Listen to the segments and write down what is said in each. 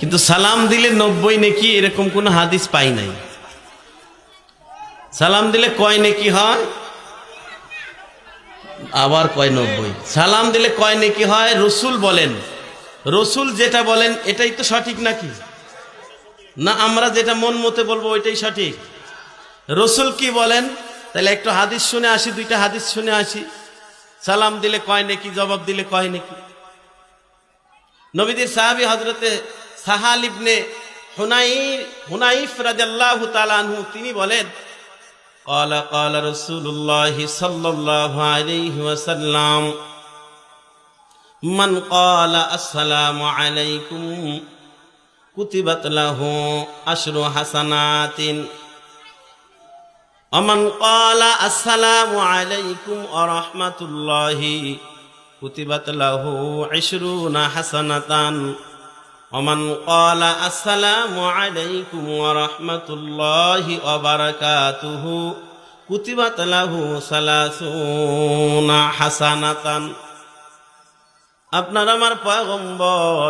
কিন্তু সালাম দিলে 90 নেকি এরকম কোন হাদিস পাই নাই। সালাম দিলে কয় নেকি হয়? আবার কয় 90। সালাম দিলে কয় নেকি হয় রসুল বলেন। রসুল যেটা বলেন এটাই তো সঠিক নাকি না আমরা যেটা মন মতে বলবো ওইটাই সঠিক? রসুল কি বলেন তাহলে একটু হাদিস শুনে আসি, দুইটা হাদিস শুনে আসি। সালাম দিলে কয় নেকি, জবাব দিলে কয় নেকি। নবীদের সাহাবী হযরতে সাহাল ইবনে হুনাইফ রাদিয়াল্লাহু তাআলা আনহু তিনি বলেন قال قال رسول الله صلى الله عليه وسلم من قال السلام عليكم كتبت له 10 حسنات ومن قال السلام عليكم ورحمة الله كتبت له 20 حسنة ومن قال السلام عليكم ورحمة الله وبركاته كتبت له 30 حسنة। আপনার আমার পয়গম্বর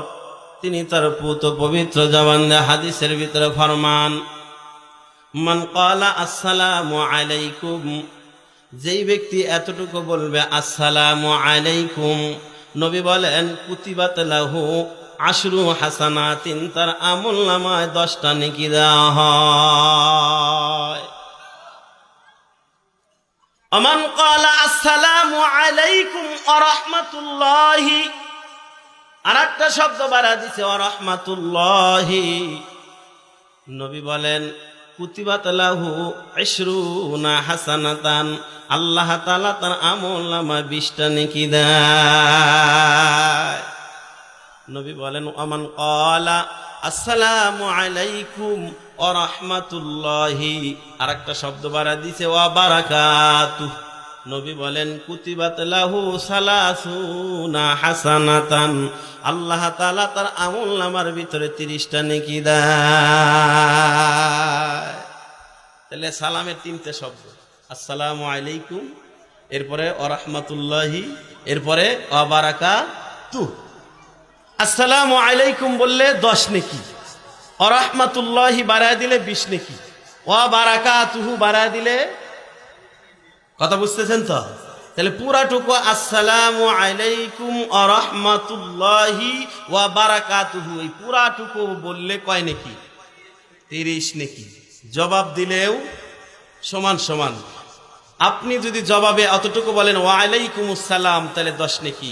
তিনি তার পুত পবিত্র জবান দিয়ে হাদিসের ভিতরে ফরমান মান ক্বালা আসসালামু আলাইকুম, যেই ব্যক্তি এতটুকু বলবে আসসালামু আলাইকুম, নবী বলেন কুতিবাত লাহু 10 হাসানাতিন, তার আমলনামায় 10টা নেকি দেওয়া হয়। আমান ক্বালা আসসালামু আলাইকুম ওয়া রাহমাতুল্লাহি, আরেকটা শব্দ বাড়া দিছে ওয়া রাহমাতুল্লাহি, নবী বলেন কুতিবাত লাহু 20 হাসানাতান, আল্লাহ তাআলা তার আমলনামায় 20টা নেকি দেয়। নবী বলেন আমান ক্বালা আসসালামু আলাইকুম ওয়া রাহমাতুল্লাহি, আরেকটা শব্দ বাড়া দিছে ওয়া বারাকাতুহু, নবী বলেন কুতিবাত লাহু 30 হাসানাতান, আল্লাহ তাআলা তার আমলনামার ভিতরে 30টা নেকি দেয়। তাহলে সালামের 3টে শব্দ, আসসালামু আলাইকুম, এরপরে ওয়া রাহমাতুল্লাহি, এরপরে ওয়া বারাকাতুহু। আসসালামু আলাইকুম বললে 10 নেকি, ওয়া রাহমাতুল্লাহি বাড়ায় দিলে 20 নেকি, ওয়া বারাকাতুহু বাড়ায় দিলে, কথা বুঝতেছেন তো? তাহলে পুরাটুকু আসসালামু আলাইকুম ওয়া রাহমাতুল্লাহি ওয়া বারাকাতুহু, এই পুরাটুকু বললে কয় নেকি? 30 নেকি। জবাব দিলেও সমান সমান। আপনি যদি জবাবে অতটুকু বলেন ওয়া আলাইকুমুস সালাম তাহলে 10 নেকি,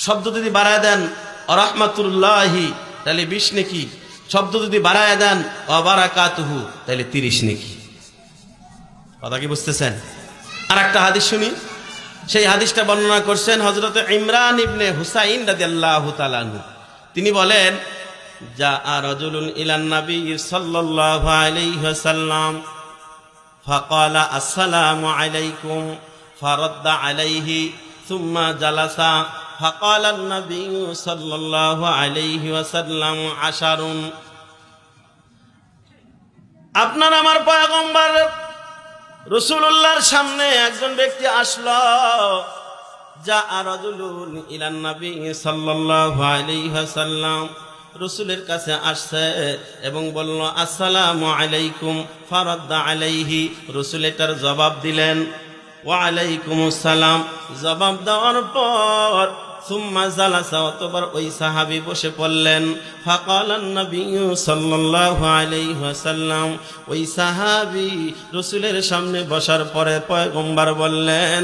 শব্দ যদি বাড়ায় দেন ওয়া রাহমাতুল্লাহি তাহলে 20 নেকি, শব্দ যদি বাড়ায় দেন ওয়া বারাকাতুহু তাহলে 30 নেকি। কথা কি বুঝতেছেন? আর একটা হাদিস শুনি, সেই হাদিসটা বর্ণনা করছেন হযরত ইমরান ইবনে হুসাইন রাদিয়াল্লাহু তাআলা আনহু। তিনি বলেন জাআ রাজুলুন ইলান নবী সাল্লাল্লাহু আলাইহি ওয়াসাল্লাম ফাকালা আসসালামু আলাইকুম ফারাদ্দা আলাইহি সুম্মা জালাসা ফাকালা আন-নবী সাল্লাল্লাহু আলাইহি ওয়াসাল্লাম 10। আপনার আমার পয়গম্বর রাসূলুল্লাহর সামনে একজন ব্যক্তি আসলো, জাআ রাজুলুন ইলান নবী সাল্লাল্লাহু আলাইহি ওয়াসাল্লাম, রাসূলের কাছে আসছে এবং বলল আসসালামু আলাইকুম, ফারাদ্দা আলাইহি, রাসূল এটার জবাব দিলেন ওয়া আলাইকুমুস সালাম, জবাব দেওয়ার পর সুম্মা জালাসা, অতঃপর ওই সাহাবী বসে পড়লেন। ফাকালান নবী সাল্লাল্লাহু আলাইহি ওয়াসাল্লাম, ওই সাহাবী রাসূলের সামনে বসার পরে পয়গম্বর বললেন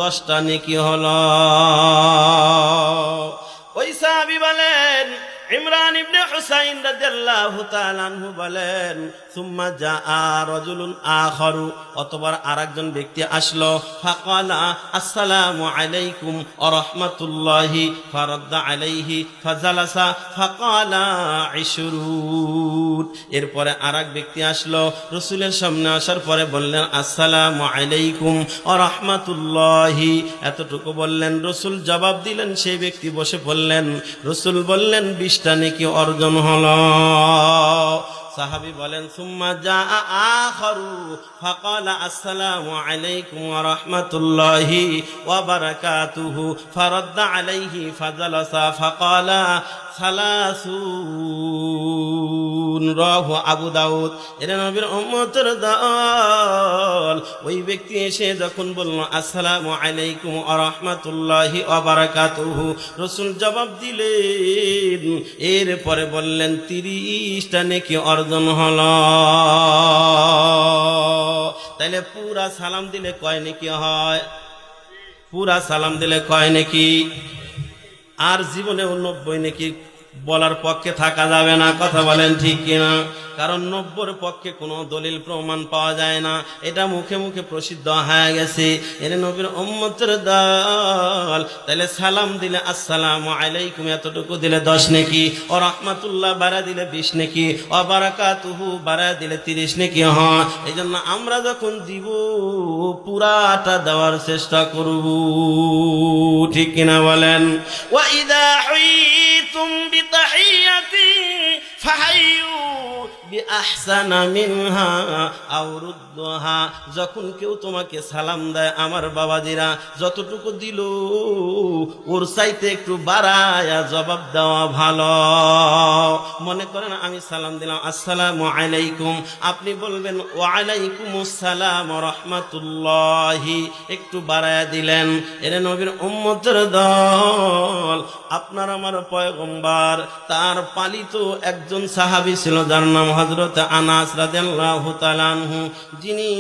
10টা নেকি হলো। ওই সাহাবী বলেন ইমরান ইবনে হুসাইন রাদিয়াল্লাহু তাআলা আনহু বলেন সুম্মা জাআ রাজুলুন আখারু, অতঃপর আরেকজন ব্যক্তি আসলো, ফাকালা আসসালামু আলাইকুম ওয়া রাহমাতুল্লাহি ফারাদ্দা আলাইহি ফাজালাসা ফাকালা 20। এরপরে আরেক ব্যক্তি আসলো, রাসূলের সামনে আসার পরে বললেন আসসালামু আলাইকুম ওয়া রাহমাতুল্লাহি, এতটুকু বললেন, রাসূল জবাব দিলেন, সেই ব্যক্তি বসে পড়লেন, রাসূল বললেন 20টা নেকি অর্জন হলো। সাহাবী বলেন সুম্মা জাআ আখারু ফাকালা আসসালামু আলাইকুম ওয়া রাহমাতুল্লাহি ওয়া বারাকাতুহু ফারাদ্দা আলাইহি ফাজালাসা ফাকালা সালাসুন রাহু আবু দাউদ। এরা নবীর উম্মতের দল। ওই ব্যক্তি এসে যখন বলল আসসালামু আলাইকুম ওয়া রাহমাতুল্লাহি ওয়া বারাকাতুহু, রাসূল জবাব দিলেন, এরপরে বললেন 30টা নেকি অর্জন হলো। তাইলে পুরা সালাম দিলে কয় নেকি হয়? পুরা সালাম দিলে কয় নেকি? আর জীবনেও 90 নেকি বলার পক্ষে থাকা যাবে না। কথা বলেন ঠিক কিনা? কারণ 90-র পক্ষে কোনো দলিল প্রমাণ পাওয়া যায় না, এটা মুখে মুখে প্রসিদ্ধ হয়ে গেছে। এর নবীর উম্মতের দল। তাহলে সালাম দিলে আসসালামু আলাইকুম এতটুকু দিলে 10 নেকি, ও রাহমাতুল্লাহ বাড়া দিলে 20 নেকি, ও বারাকাতুহু বাড়া দিলে 30 নেকি হয়। এই জন্য আমরা যখন দিব পুরাটা দেওয়ার চেষ্টা করব। ঠিক কিনা বলেন? ওয়া ইযা হুইতুম বিতাহিয়াতিন ফাহাইয়ু বিআহসানা মিনহা আও রুদ্দুহা। যখন কেউ তোমাকে সালাম দেয় আমার বাবাজিরা, যতটুকু দিল ওর চাইতে একটু বাড়ায়া জবাব দেওয়া ভালো। মনে করেন আমি সালাম দিলাম আসসালামু আলাইকুম, আপনি বলবেন ওয়া আলাইকুমুস সালাম ওয়া রাহমাতুল্লাহি, একটু বাড়ায়া দিলেন। এর নবীর উম্মতের দল। আপনার আমার পয়গম্বর তার পালিত একজন সাহাবী ছিল, যার নাম হযরত আনাস রাদিয়াল্লাহু তাআলা আনহু, যিনি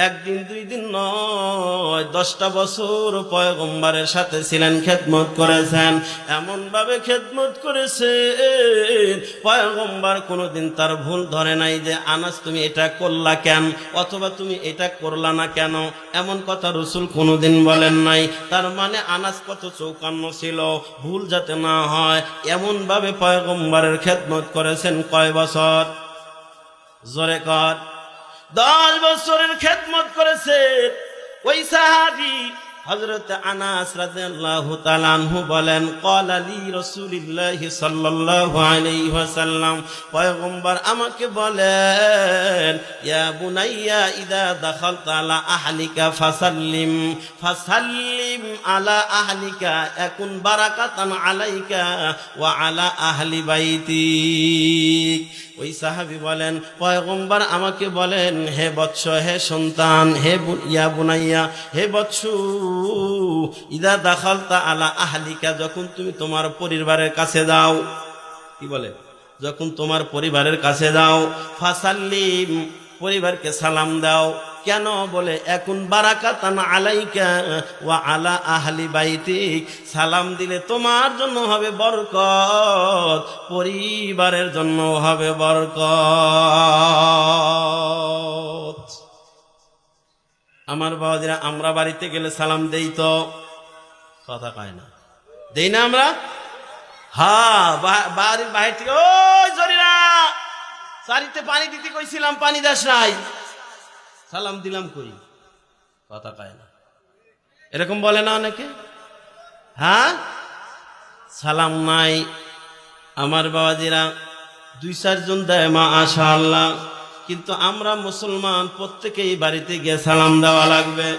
একদিন 2 দিন নয় 10টা বছর পয়গম্বরের সাথে ছিলেন, খেদমত করেছেন। এমন ভাবে খেদমত করেছেন পয়গম্বর কোনোদিন তার ভুল ধরে নাই যে আনাস তুমি এটা করলা কেন, অথবা তুমি এটা করলা না কেন, এমন কথা রাসূল কোনোদিন বলেন নাই। তার মানে আনাস কত চৌকান্ন ছিল, ভুল যাতে না হয় এমন ভাবে পয়গম্বরের খেদমত করেছেন। কয় বছর? জোরে কর। 10 বছরের খেদমত করেছেন। ওই সাহাবী হযরত আনাস রাদিয়াল্লাহু তাআলা আনহু বলেন, ক্বালা লি রাসূলুল্লাহি সাল্লাল্লাহু আলাইহি ওয়াসাল্লাম, পয়গম্বর আমাকে বলেন, ইয়া বুনাইয়া ইযা দাখালতা আলা আহলিকা ফাসাল্লিম আলা আহলিকা ইয়াকুন বারাকাতান আলাইকা ওয়া আলা আহলি বাইতিক। ওই সাহাবী বলেন, পয়গম্বর আমাকে বলেন, হে বৎস, হে সন্তান, হে ইয়া বুনাইয়া, হে বৎস, ইদা দাখালতা আলা আহলিকা, যখন তুমি তোমার পরিবারের কাছে যাও, কি বলে, যখন তোমার পরিবারের কাছে যাও, ফাসাল্লিম, পরিবারকে সালাম দাও। কেন? বলে এখন বারাকাতান আলাইকা ওয়া আলা আহলি বাইতিক, সালাম দিলে তোমার জন্য হবে বরকত, পরিবারের জন্য হবে বরকত। আমার বাবাজিরা, আমরা বাড়িতে গেলে সালাম দেই তো? কথা কয় না, দেই না আমরা? হ্যাঁ, বাড়ির বাইরে থেকে, ওই জরিনা চারিতে পানি দিতে কইছিলাম, পানি দাস নাই, সালাম দিলাম কই? কথা কয় না। এরকম বলে না অনেকে? হ্যাঁ, সালাম নাই। আমার বাবাজিরা 2-4 জন দেয় মাশাআল্লাহ, কিন্তু আমরা মুসলমান প্রত্যেকেই বাড়িতে গিয়ে সালাম দেওয়া লাগবে।